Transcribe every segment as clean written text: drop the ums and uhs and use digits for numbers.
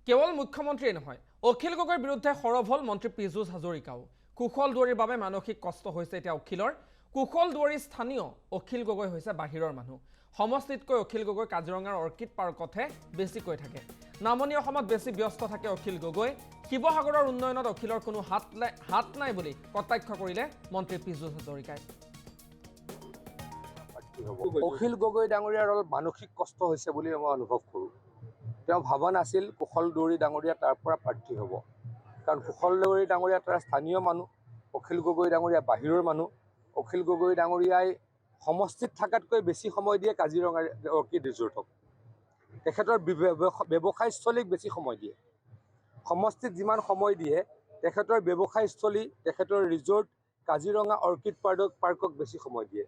কেৱল মুখ্যমন্ত্ৰীয়ে নহয়, অখিল গগৈৰ বিৰুদ্ধে সৰব হ'ল মন্ত্ৰী পীযুষ হাজৰিকাও। কুশল দুৱাৰীৰ বাবে মানসিক কষ্ট হৈছে এতিয়া অখিলৰ। কুশল দুৱাৰী স্থানীয়, অখিল গগৈ হৈছে বাহিৰৰ মানুহ। সমষ্টিতকৈ অখিল গগৈ কাজিৰঙাৰ অৰ্কিড পাৰ্কতহে বেছিকৈ থাকে। নামনি অসমত বেছি ব্যস্ত থাকে অখিল গগৈ। শিৱসাগৰৰ উন্নয়নত অখিলৰ কোনো হাত নাই বুলি কটাক্ষ কৰিলে মন্ত্ৰী পীযুষ হাজৰিকাই। অখিল গগৈ ডাঙৰীয়াৰ অলপ মানসিক কষ্ট হৈছে বুলি মই অনুভৱ কৰোঁ। তেওঁ ভবা নাছিল কুশল দুৱাৰী ডাঙৰীয়া তাৰ পৰা প্ৰাৰ্থী হ'ব, কাৰণ কুশল দুৱাৰী ডাঙৰীয়া তাৰ স্থানীয় মানুহ, অখিল গগৈ ডাঙৰীয়া বাহিৰৰ মানুহ। অখিল গগৈ ডাঙৰীয়াই সমষ্টিত থকাতকৈ বেছি সময় দিয়ে কাজিৰঙাৰ অৰ্কিড ৰিজৰ্টক। তেখেতৰ ব্যৱসায়স্থলীক বেছি সময় দিয়ে। সমষ্টিত যিমান সময় দিয়ে তেখেতৰ ব্যৱসায়স্থলী, তেখেতৰ ৰিজৰ্ট কাজিৰঙা অৰ্কিড পাৰ্কক বেছি সময় দিয়ে।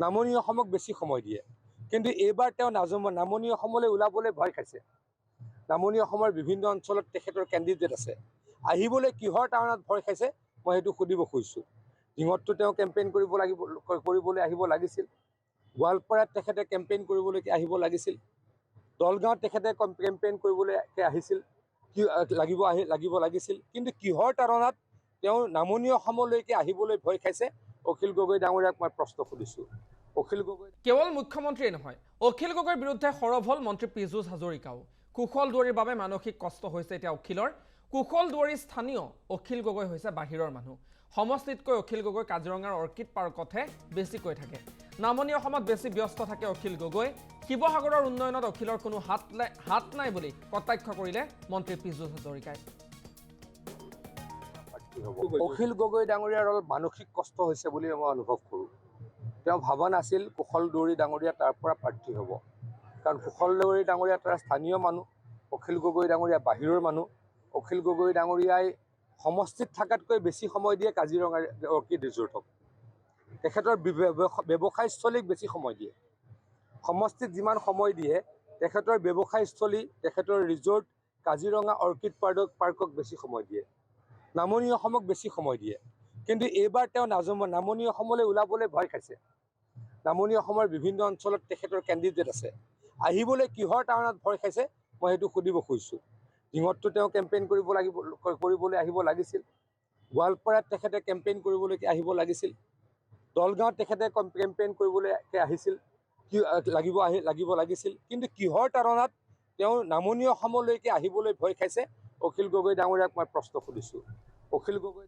নামনি অসমক বেছি সময় দিয়ে। কিন্তু এইবাৰ তেওঁ নামনি অসমলৈ ওলাবলৈ ভয় খাইছে। নামনি অসমৰ বিভিন্ন অঞ্চলত তেখেতৰ কেণ্ডিডেট আছে। আহিবলৈ কিহৰ কাৰণত ভয় খাইছে মই সেইটো সুধিব খুজিছোঁ। ডিঙতটো তেওঁ কেম্পেইন কৰিবলৈ আহিব লাগিছিল। গোৱালপাৰাত তেখেতে কেম্পেইন কৰিবলৈকে আহিব লাগিছিল। দলগাঁৱত তেখেতে কেম্পেইন কৰিবলৈ আহিছিল, লাগিব লাগিছিল। কিন্তু কিহৰ কাৰণত তেওঁ নামনি অসমলৈকে আহিবলৈ ভয় খাইছে, অখিল গগৈ ডাঙৰীয়াক মই প্ৰশ্ন সুধিছোঁ। অখিল গগৈ কেৱল মুখ্যমন্ত্ৰীয়ে নহয়, অখিল গগৈৰ বিৰুদ্ধে সৰব হ'ল মন্ত্ৰী পীযুষ হাজৰিকাও। কুশল দুৱাৰীৰ বাবে মানসিক কষ্ট হৈছে এতিয়া অখিলৰ। কুশল দুৱাৰী স্থানীয়, অখিল গগৈ হৈছে বাহিৰৰ মানুহ। সমষ্টিতকৈ অখিল গগৈ কাজিৰঙাৰ অৰ্কিড পাৰ্কতহে বেছিকৈ থাকে। নামনি অসমত বেছি ব্যস্ত থাকে অখিল গগৈ। শিৱসাগৰৰ উন্নয়নত অখিলৰ কোনো হাত নাই বুলি কটাক্ষ কৰিলে মন্ত্ৰী পীযুষ হাজৰিকাই। অখিল গগৈ ডাঙৰীয়াৰ অলপ মানসিক কষ্ট হৈছে বুলি মই অনুভৱ কৰোঁ। তেওঁ ভবা নাছিল কুশল দুৱাৰী ডাঙৰীয়া তাৰ পৰা প্ৰাৰ্থী হ'ব, কাৰণ কুশল দুৱাৰী ডাঙৰীয়া তাৰ স্থানীয় মানুহ, অখিল গগৈ ডাঙৰীয়া বাহিৰৰ মানুহ। অখিল গগৈ ডাঙৰীয়াই সমষ্টিত থকাতকৈ বেছি সময় দিয়ে কাজিৰঙাৰ অৰ্কিড ৰিজৰ্টক। তেখেতৰ ব্যৱসায়স্থলীক বেছি সময় দিয়ে। সমষ্টিত যিমান সময় দিয়ে তেখেতৰ ব্যৱসায়স্থলী, তেখেতৰ ৰিজৰ্ট কাজিৰঙা অৰ্কিড পাৰ্কক বেছি সময় দিয়ে। নামনি অসমক বেছি সময় দিয়ে। কিন্তু এইবাৰ তেওঁ নামনি অসমলৈ ওলাবলৈ ভয় খাইছে। নামনি অসমৰ বিভিন্ন অঞ্চলত তেখেতৰ কেণ্ডিডেট আছে। আহিবলৈ কিহৰ কাৰণত ভয় খাইছে মই সেইটো সুধিব খুজিছোঁ। ডিঙতটো তেওঁ কেম্পেইন কৰিবলৈ আহিব লাগিছিল। গোৱালপাৰাত তেখেতে কেম্পেইন কৰিবলৈকে আহিব লাগিছিল। দলগাঁৱত তেখেতে কেম্পেইন কৰিবলৈ আহিছিল, লাগিব লাগিছিল। কিন্তু কিহৰ কাৰণত তেওঁ নামনি অসমলৈকে আহিবলৈ ভয় খাইছে, অখিল গগৈ ডাঙৰীয়াক মই প্ৰশ্ন সুধিছোঁ। অখিল গগৈ